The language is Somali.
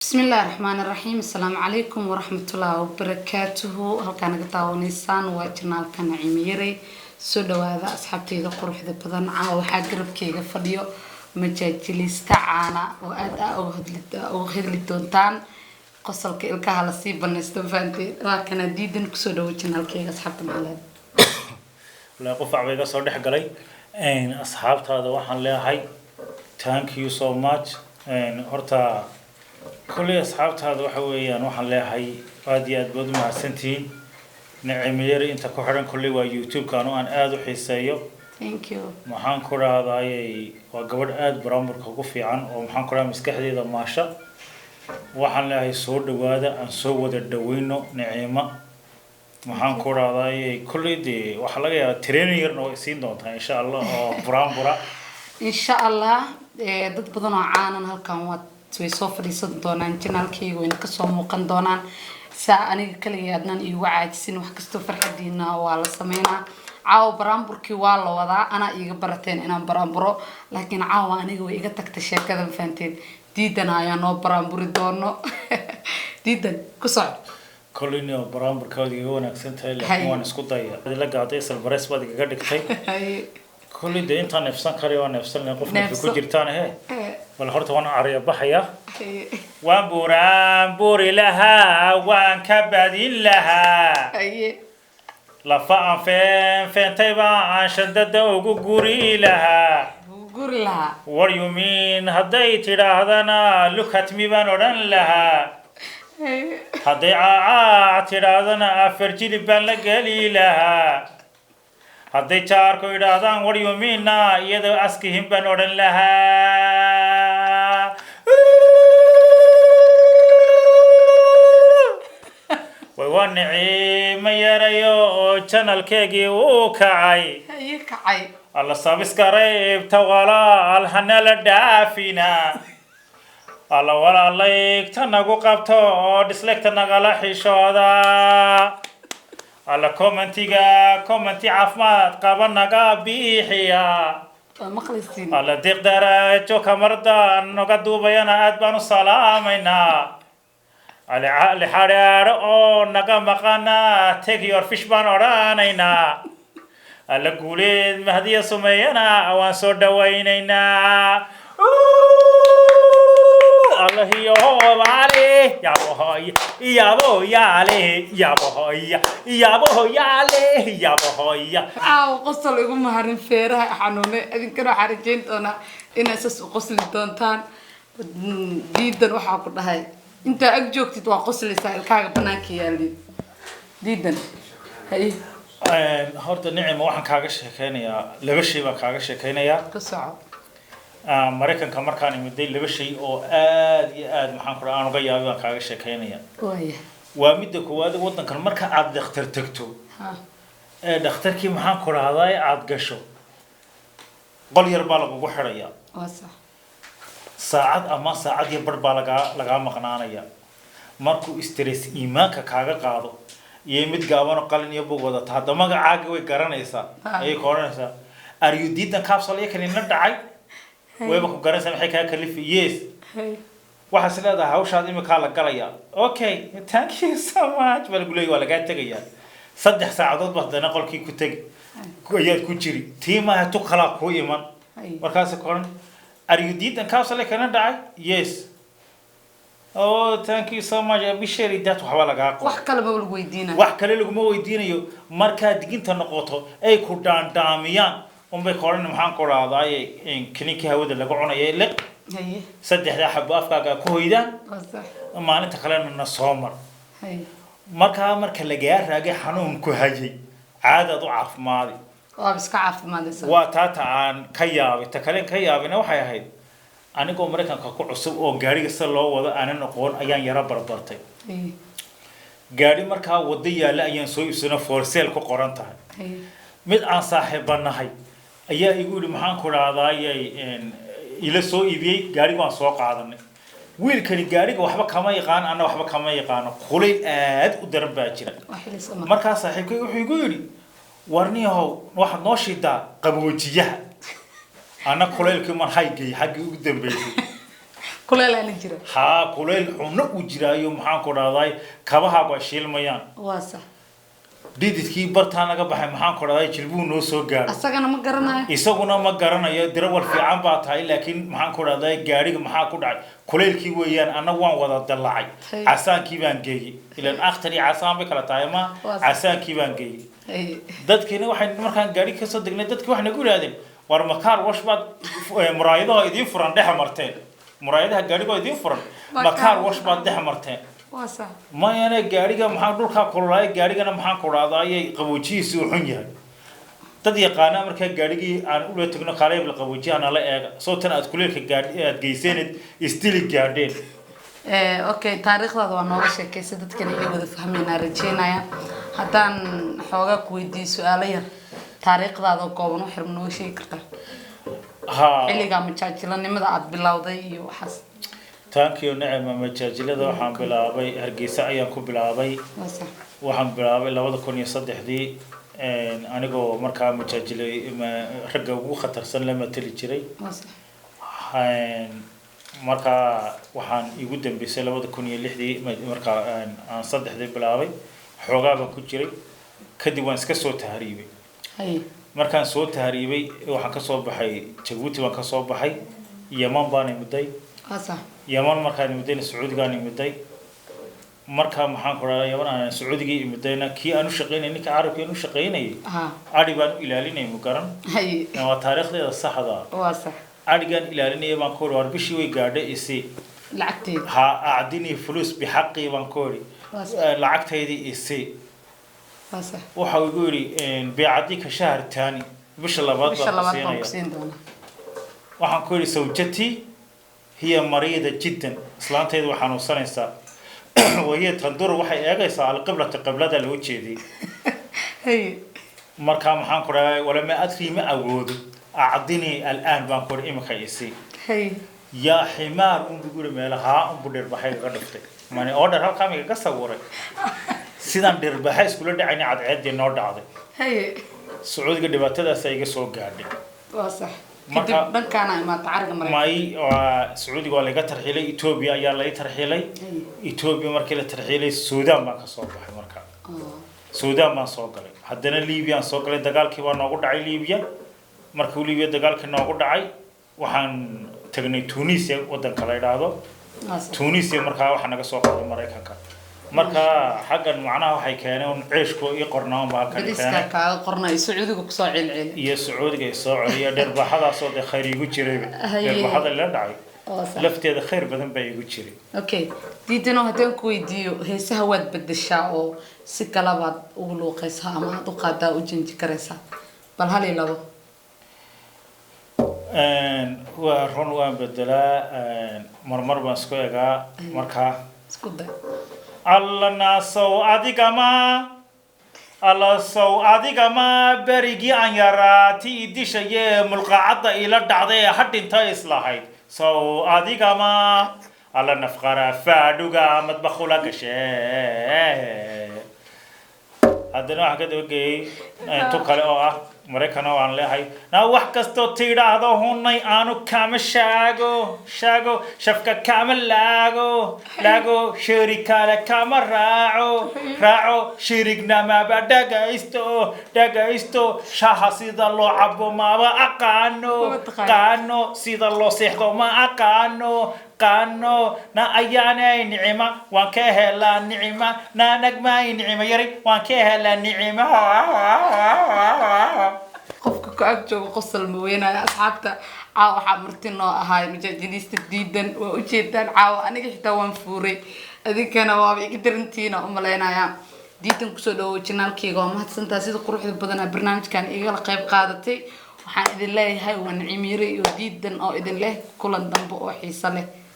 بسم الله الرحمن الرحيم السلام عليكم ورحمة الله وبركاته هل كان قطعوا نيسان وجنال كان عميري سودو هذا أصحابتي ذا قروح ذا بدن عاو حاقرب كيغا فديو مجاجلي استعانا أو هدلي دونتان قصل كإلكا هلا سيبا نستفانتي لكن ديدن كسودو جنال كيغا أصحابتي معلاد لا قفع بيغا صدح قلي ان أصحابتي هذا وحن لها thank you so much ان هرتا كل أصحابتي هذا وحويان وحن لها قاديات بدو مع سنتين نعميري انت كحرن كل يوتيوب كانوا ان آدو حيسايو thank you محان كورا هذا اي وقبل آد برامبر كوفي عن ومحان كورا مسكحدي ذا ماشا وحن لها صور دوادا ان سوى الدوينو نعيمة محان كورا هذا اي كل دي وحلاقي ترينير نو سين دونتا ان شاء الله برامبرا إن شاء الله dad badan oo caanan halkan waa way soo fadhiisan doonaan channelkayga way ka soo muuqan doonaan saa aniga kaliya adnan iigu caajisin wax kasto farxadiina waa la sameynaa caaw baraamburkii waa la wadaa ana iiga barateen inaan baraamburo laakiin caaw aniga way iga tagtay sheekadan faanteed diidan ayaa noo baraamburi doono diidan ku socod كلنا برامبر كودي هو نكسنتها لكن اسكو دايا لا قاعده سلبريس باد كغا دغتay كل دي انت نفسان كاريو نفسان قفنا في كجرتان هي ولا horta waan ariya baxaya waan buri laha waan ka badin laha la faan feen ba aan shadada ugu guri laha what you mean haday tirahdana look at me baan oran laha haday tirahdana afarjili baan la gali laha haday jaarku yiraahdaan what you mean iyada askihim baan oran laha وان نعيمة يريو channel كيجي وكعي الله سبسكرايب توغلا الحنا لدافينا الله ولا الله يكتنقو قبطو ديسليك تنقلا حشودا الله كومنتي عفمات قابلنا بيحيا الله ديق دارجو كمردا نقدو بيانا أدبانو سلامينا على حرار أو نجا مقانا take your fish ban أورانينا على قولين مهدي سمينا أوان صور دوينينا الله يوم عليه يا بهاي يا بو يا عليه يا بهاي يا بو يا عليه يا بهاي قصة لكم مهرين فيرها حنونة إذن كانوا حرجين تونا إن أساس قصة دونتان جدا وحاكر هاي انت اجوك تتوقص لسائل كاغا بناكي يالي ديدن هاي horta nicimo waxaan kaaga sheekeynayaa laba shay baan kaaga sheekeynayaa ka soco Mareykanka markaan imiday laba shay oo aad iyo aad maxaan ku raacay uga yaabay baan kaaga sheekeynayaa waa midda koowaad wadankan marka aad dhakhtar tagto dhakhtarkii maxaan ku raacay aad gasho qol yar baa lagu xirayaa waa sax saacad ama saacad iyo bar baa laga maqnaanaya markuu stress iimaanka kaaga qaado iyo mid gaaban qalin iyo bug wada taada magacaaga way garanaysaa ay qoranaysaa are you diidan capsule kan ina dhacay way ku garanaysaa maxay ka kalifi yes waxa sileedahay hawshaad imika la galaya okay thank you so much bal gulay waa laga tagayaa 3 saacadood baadana qolkii ku tag ayaad ku jiri tiimaha tu kala ku iman markaas qoran are you did and capsule can die yes oh thank you so much abishari that waxa laga qoro wax kale ma lagu weydiinayo wax kale lagu ma weydiinayo marka diginta noqoto ay ku daandamiyaan bay qoran maxaan ku raadaay in klinika hawada lagu cunayo liq saddexda xabo afkaaga ku hoydaan maalinta kalena na soomar marka laga raagay xanuun ku hayay caadad u caafimaad iska caafimaadaysan waa taata aan ka yaabay ta kale ka yaabina waxay ahayd anigoo Mareykanka ku cusub oo gaariga si loo wado aanan aqoon ayaan yara barbartay gaari markaa wada yaala ayaan soo iibsana for sale ku qoran tahay mid aan saaxiibanahay ayaa igu yiri maxaan ku raadaayay ila soo iibiyay gaariga waan soo qaadanay wiilkani gaariga waxba kama yaqaan ana waxba kama yaqaano qulay aad u daran baa jira markaa saaxiibkay wuxuu igu yiri warniyahow waxaad noo shidaa qaboojiyaha أنا كليل كمان هاي جي حاجة قدام بيتي kuleel aan jira ها كليل حنا وجرايو محان كوداday kabaha ba shilmayaan waa sax dididkii bartaan laga baxay maxaan kooraday jilbuu noo soo gaaray asagana ma garanayo isaguna ma garanayo dirawal fiican baa tahay laakiin maxaan kooraday gaariga maxaa ku dhacay kuleelkii weeyaan anagu waan wada dalacay casaankii baan geeyay ilaan aqtari casaan bay kala tahay ma casaankii baan geeyay dadkina waxay markaan gaari ka soo degnay dadkii waxna ku yiraahdeen war makaar wash baad muraayadaha idin furan dhex marteen muraayadaha gaariga idin furan makaar wash baad dhex marteen واسع ما أنا جاريجا محن دول كقولای جاريجا محن كورادای قبوچی سوحن یه تدی قانع مرکه جاريجي آن اول تکنا خاله بل قبوچی آن الله صوتنا أتكلم كجاري جيسين استيل جاردين اوكي تاريخ هذا ونورش كيس تذكرني إيه فهمنا رجينا يا حتى حوجا كويدي سؤاليا تاريخ هذا قوانو حرمنو شيء كرتا ها اللي قام يتشاجلنا نمدا عد بلاودي وحس thank you نعم مجاجلada waxaan bilaabay hargeysa ayaan ku bilaabay waxaan bilaabay 2003 anigoo markaa majaajilay ragga ugu khatarsan lama tali jiray markaa waxaan igu dambeysay 2006 markaa aan saddexdii bilaabay xoogaa baan ku jiray kadib waan iska soo tahriibay markaan soo tahriibay waxaan ka soo baxay Djibouti waan ka soo baxay Yemen baan imuday يمان مركان يمدين السعودي كان يمدي مركا محن كرا يمان أنا سعودي كي يمدينا كي أنو شقين إنك عارف كي أنو شقين أي عادي بان إلاليني مكرم هاي تاريخ ده الصح هذا واصح عادي كان إلاليني بانكور واربشي ويقعد إسي لعكتي ها أعديني فلوس بحقي بانكوري لعكت هذه إسي واصح وحاولي بيعديك شهر تاني بش الله بقى وحن كوري زوجتي هي مريضة جدا إسلامتها وحنو صنيسا وهي تندور وحي أجلس على قبلة الوجه دي هي مركا محن كرا ولما أدري ما أود أعطيني الآن بانكور إم خيسي هي يا حمار بيقول مالها بدر بحي قدفتك ماني أوردر هالكامي كسورة سيدان در بحي سكول ده عيني عاد نور عاد هي سعودي قد بتدا سيجي سوق قاعد واصح كتب دكانا ما تعرف ماي سعودي قال لي ترحيلي إثيوبيا يلا يترحيلي إثيوبيا مركلة ترحيلي السودان ما كسوق بحي مركا السودان ما سوق لي حدنا ليبيا سوق لي دجال كي وناقود عي ليبيا مركو ليبيا دجال كي ناقود عي وحن تغني تونسيا ودن كلاي دادو تونسيا مركا وحنا كسوق لي مريكا مركا حقا معناها waxay keeneen ciishku iyo qornaan baa ka keenay ka qornay Sacuudiga ku soo cilcil iyo Sacuudiga soo celiya dharbaxada soo khayr igu jiray dharbaxada la dhacay lafteeda khayr badan bay igu jiray okay diidano hadaan ku weydiiyo heesaha wad bedeshaa oo si kala baad ugu luuqaysaa ama aad u qaadaa u jinji karaysaa bal hal ilabo ورون وان بدلا مرمر بسكويغا مركا اسكودا الله ناسو اديكما الله سو اديكما بريغي ان يراتي ديشيه ملقعده الى دعده حد انت اصلاحيد سو اديكما الله نفقرا فادوغا مطبخولا غشه هذا حاجه دوغي انتو كله مريكانا وان لهاي نا wax kasto tiiraado hunay aanu kama shaago shafka kama laago shirikada kama raaco shirigna ma dhagaysto shaha sida loo cabo ma aqaano sida loo seexdo ma aqaano na ayaanay nicima waan ka helaa nicima na nagmay nicima yari waan ka helaa nicima qofka ku ag joogo qosol mooyeenaya asxaabta caaw waxa martinoo ahay majaajilista diidan waa u jeedaan caaw aniga xitaa waan fuuray adinkana waa iga darantiina u maleynaya diidan ku soo dhawo channelkayga waa mahadsantahay sida quruxda badan barnaamijkan igala qayb qaadatay waxaan idin leeyahay waa Nicimire iyo diidan oo idin leh kulan dambe oo xiiso leh